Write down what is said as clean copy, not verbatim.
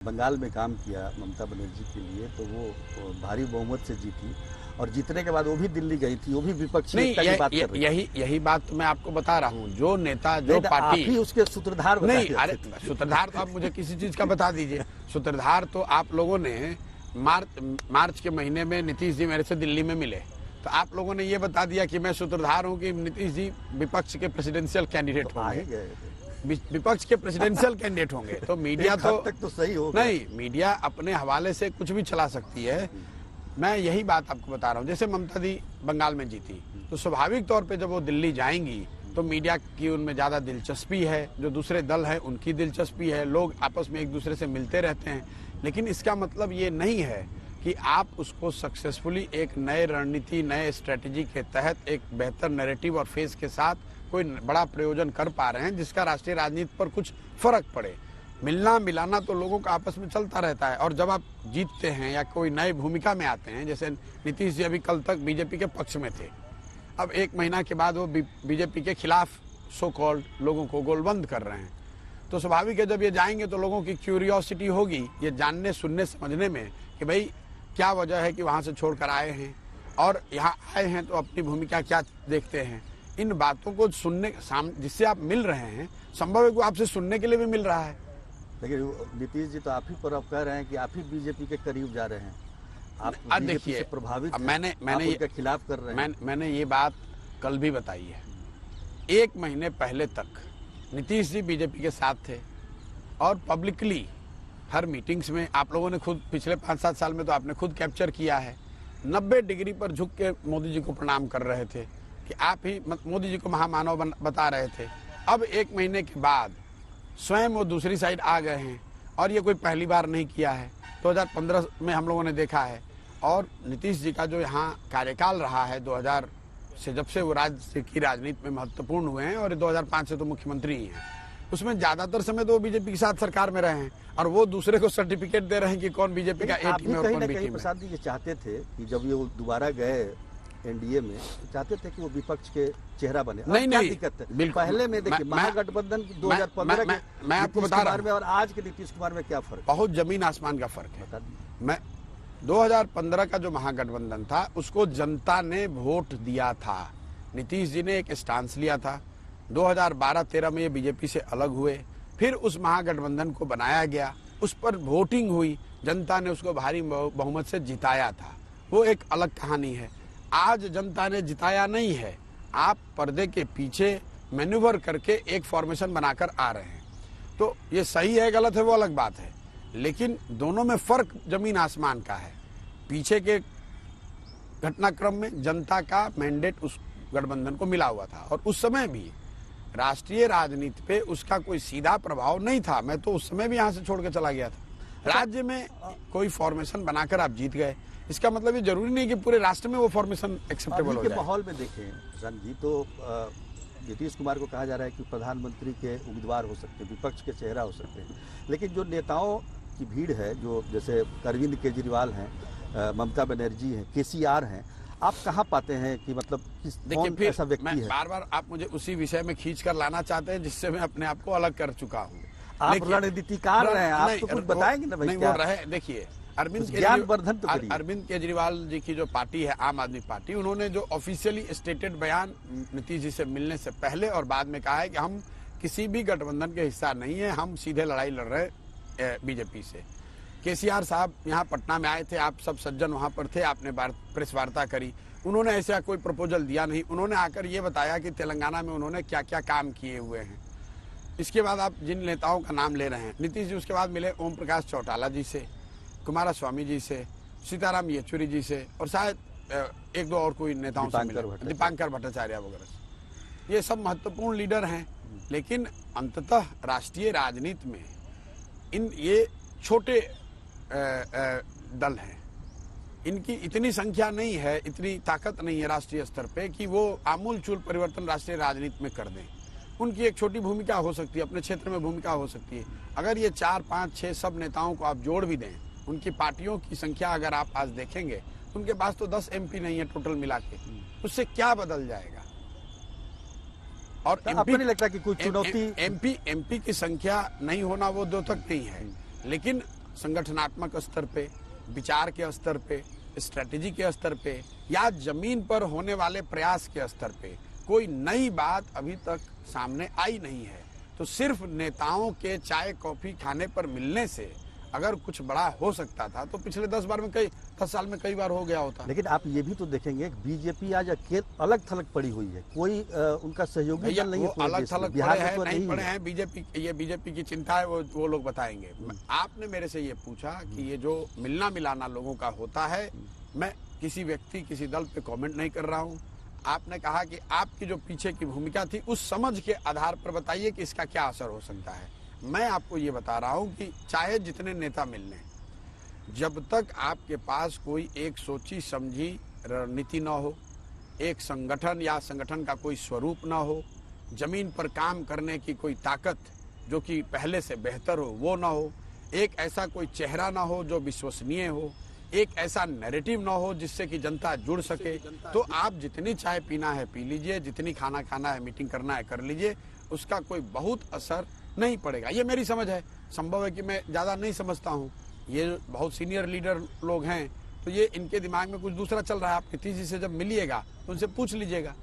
बंगाल में काम किया ममता बनर्जी के लिए, तो वो भारी बहुमत से जीती और जीतने के बाद वो भी दिल्ली गई थी, वो भी विपक्षी एकता की बात कर रही थी। यही बात तो मैं आपको बता रहा हूँ। जो नेता जो पार्टी आप ही उसके सूत्रधार नहीं, अरे सूत्रधार तो आप मुझे किसी चीज का बता दीजिए। सूत्रधार तो आप लोगों ने मार्च के महीने में नीतीश जी मेरे से दिल्ली में मिले, तो आप लोगों ने ये बता दिया कि मैं सूत्रधार हूँ कि नीतीश जी विपक्ष के प्रेसिडेंशियल कैंडिडेट होंगे, विपक्ष के प्रेसिडेंशियल कैंडिडेट होंगे। तो मीडिया तो सही हो नहीं, मीडिया अपने हवाले से कुछ भी चला सकती है। मैं यही बात आपको बता रहा हूँ। जैसे ममता दी बंगाल में जीती, तो स्वाभाविक तौर पे जब वो दिल्ली जाएंगी तो मीडिया की उनमें ज्यादा दिलचस्पी है, जो दूसरे दल है उनकी दिलचस्पी है, लोग आपस में एक दूसरे से मिलते रहते हैं। लेकिन इसका मतलब ये नहीं है कि आप उसको सक्सेसफुली एक नए रणनीति, नए स्ट्रेटेजी के तहत एक बेहतर नैरेटिव और फेस के साथ कोई बड़ा प्रयोजन कर पा रहे हैं जिसका राष्ट्रीय राजनीति पर कुछ फर्क पड़े। मिलना मिलाना तो लोगों का आपस में चलता रहता है, और जब आप जीतते हैं या कोई नई भूमिका में आते हैं, जैसे नीतीश जी अभी कल तक बीजेपी के पक्ष में थे, अब एक महीना के बाद वो बीजेपी के खिलाफ सो कॉल्ड लोगों को गोलबंद कर रहे हैं, तो स्वाभाविक है जब ये जाएंगे तो लोगों की क्यूरियोसिटी होगी ये जानने, सुनने, समझने में कि भाई क्या वजह है कि वहां से छोड़कर आए हैं, और यहाँ आए हैं तो अपनी भूमिका क्या देखते हैं। इन बातों को सुनने जिससे आप मिल रहे हैं, संभव है कि आपसे सुनने के लिए भी मिल रहा है। लेकिन नीतीश जी तो आप ही पर अब कह रहे हैं कि आप ही बीजेपी के करीब जा रहे हैं, आप देखिए प्रभावित, मैंने ये खिलाफ कर रहे हैं। मैंने ये बात कल भी बताई है। एक महीने पहले तक नीतीश जी बीजेपी के साथ थे और पब्लिकली हर मीटिंग्स में आप लोगों ने खुद पिछले 5-7 साल में तो आपने खुद कैप्चर किया है, 90 डिग्री पर झुक के मोदी जी को प्रणाम कर रहे थे कि आप ही मोदी जी को महामानव बता रहे थे। अब एक महीने के बाद स्वयं वो दूसरी साइड आ गए हैं, और ये कोई पहली बार नहीं किया है। 2015 में हम लोगों ने देखा है, और नीतीश जी का जो यहाँ कार्यकाल रहा है 2000 से, जब से वो राज्य की राजनीति में महत्वपूर्ण हुए हैं, और 2005 से तो मुख्यमंत्री ही हैं, उसमें ज्यादातर समय तो वो बीजेपी के साथ सरकार में रहे हैं, और वो दूसरे को सर्टिफिकेट दे रहे हैं कि कौन बीजेपी का ए टीम है और कौन बी टीम है। प्रसाद जी ये चाहते थे कि जब ये दोबारा गए एनडीए में, चाहते थे कि वो विपक्ष के चेहरा बने। नहीं, दिक्कत है पहले में देखिए महागठबंधन 2015 के मैं आपको बता रहा हूं और आज के नीतीश कुमार में क्या फर्क, बहुत जमीन आसमान का फर्क है। मैं 2015 का जो महागठबंधन था उसको जनता ने वोट दिया था, नीतीश जी ने एक स्टांस लिया था। 2012-13 में ये बीजेपी से अलग हुए, फिर उस महागठबंधन को बनाया गया, उस पर वोटिंग हुई, जनता ने उसको भारी बहुमत से जिताया था, वो एक अलग कहानी है। आज जनता ने जिताया नहीं है, आप पर्दे के पीछे मैन्यूवर करके एक फॉर्मेशन बनाकर आ रहे हैं। तो ये सही है गलत है वो अलग बात है, लेकिन दोनों में फर्क जमीन आसमान का है। पीछे के घटनाक्रम में जनता का मैंडेट उस गठबंधन को मिला हुआ था, और उस समय भी राष्ट्रीय राजनीति पे उसका कोई सीधा प्रभाव नहीं था। मैं तो उस समय भी यहाँ से छोड़ के चला गया था। राज्य में कोई फॉर्मेशन बनाकर आप जीत गए, इसका मतलब ये जरूरी नहीं कि पूरे राष्ट्र में वो फॉर्मेशन एक्सेप्टेबल हो जाए। माहौल में देखें प्रशांत जी, तो नीतीश कुमार को कहा जा रहा है कि प्रधानमंत्री के उम्मीदवार हो सकते हैं, विपक्ष के चेहरा हो सकते हैं, लेकिन जो नेताओं की भीड़ है, जो जैसे अरविंद केजरीवाल हैं, ममता बनर्जी हैं, केसीआर हैं, आप कहाँ पाते हैं कि मतलब देखिए ऐसा व्यक्ति है? बार बार आप मुझे उसी विषय में खींच कर लाना चाहते हैं जिससे मैं अपने आप को अलग कर चुका हूँ। आप रणनीतिकार रहे हैं, आप तो कुछ बताएंगे ना भाई क्या रहे? देखिए अरविंद केजरीवाल जी की जो पार्टी है आम आदमी पार्टी, उन्होंने जो ऑफिशियली स्टेटेड बयान नीतीश जी से मिलने से पहले और बाद में कहा है कि हम किसी भी गठबंधन के हिस्सा नहीं है, हम सीधे लड़ाई लड़ रहे बीजेपी से। केसीआर साहब यहाँ पटना में आए थे, आप सब सज्जन वहां पर थे, आपने प्रेस वार्ता करी, उन्होंने ऐसा कोई प्रपोजल दिया नहीं। उन्होंने आकर ये बताया कि तेलंगाना में उन्होंने क्या क्या काम किए हुए हैं। इसके बाद आप जिन नेताओं का नाम ले रहे हैं, नीतीश जी उसके बाद मिले ओम प्रकाश चौटाला जी से, कुमारस्वामी जी से, सीताराम येचुरी जी से, और शायद एक दो और कोई नेताओं से मिले, दीपांकर भट्टाचार्य वगैरह। ये सब महत्वपूर्ण लीडर हैं, लेकिन अंततः राष्ट्रीय राजनीति में ये छोटे दल हैं, इनकी इतनी संख्या नहीं है, इतनी ताकत नहीं है राष्ट्रीय स्तर पे कि वो आमूलचूल परिवर्तन राष्ट्रीय राजनीति में कर दें। उनकी एक छोटी भूमिका हो सकती है, अपने क्षेत्र में भूमिका हो सकती है। अगर ये 4, 5, 6 सब नेताओं को आप जोड़ भी दें, उनकी पार्टियों की संख्या अगर आप आज देखेंगे, उनके पास तो 10 MP नहीं है टोटल मिला के, उससे क्या बदल जाएगा? और आपको नहीं लगता कि कोई चुनौती एमपी की संख्या नहीं होना वो दो तक नहीं है, लेकिन संगठनात्मक स्तर पे, विचार के स्तर पे, स्ट्रेटेजी के स्तर पे या जमीन पर होने वाले प्रयास के स्तर पे कोई नई बात अभी तक सामने आई नहीं है। तो सिर्फ नेताओं के चाय कॉफी खाने पर मिलने से अगर कुछ बड़ा हो सकता था तो पिछले 10 साल में कई बार हो गया होता। लेकिन आप ये भी तो देखेंगे बीजेपी आज अलग थलग पड़ी हुई है, कोई उनका सहयोगी दल नहीं है। अलग थलग पड़े हैं नहीं पड़े हैं, बीजेपी की चिंता है, वो लोग बताएंगे। आपने मेरे से ये पूछा कि ये जो मिलना मिलाना लोगों का होता है, मैं किसी व्यक्ति किसी दल पे कमेंट नहीं कर रहा हूँ। आपने कहा कि आपकी जो पीछे की भूमिका थी उस समझ के आधार पर बताइए कि इसका क्या असर हो सकता है। मैं आपको ये बता रहा हूं कि चाहे जितने नेता मिल लें, जब तक आपके पास कोई एक सोची समझी रणनीति ना हो, एक संगठन या संगठन का कोई स्वरूप ना हो, जमीन पर काम करने की कोई ताकत जो कि पहले से बेहतर हो वो ना हो, एक ऐसा कोई चेहरा ना हो जो विश्वसनीय हो, एक ऐसा नैरेटिव ना हो जिससे कि जनता जुड़ सके, तो आप जितनी चाय पीना है पी लीजिए, जितनी खाना खाना है, मीटिंग करना है कर लीजिए, उसका कोई बहुत असर नहीं पड़ेगा। ये मेरी समझ है। संभव है कि मैं ज़्यादा नहीं समझता हूँ, ये बहुत सीनियर लीडर लोग हैं तो ये इनके दिमाग में कुछ दूसरा चल रहा है। आप किसी से जब मिलिएगा तो उनसे पूछ लीजिएगा।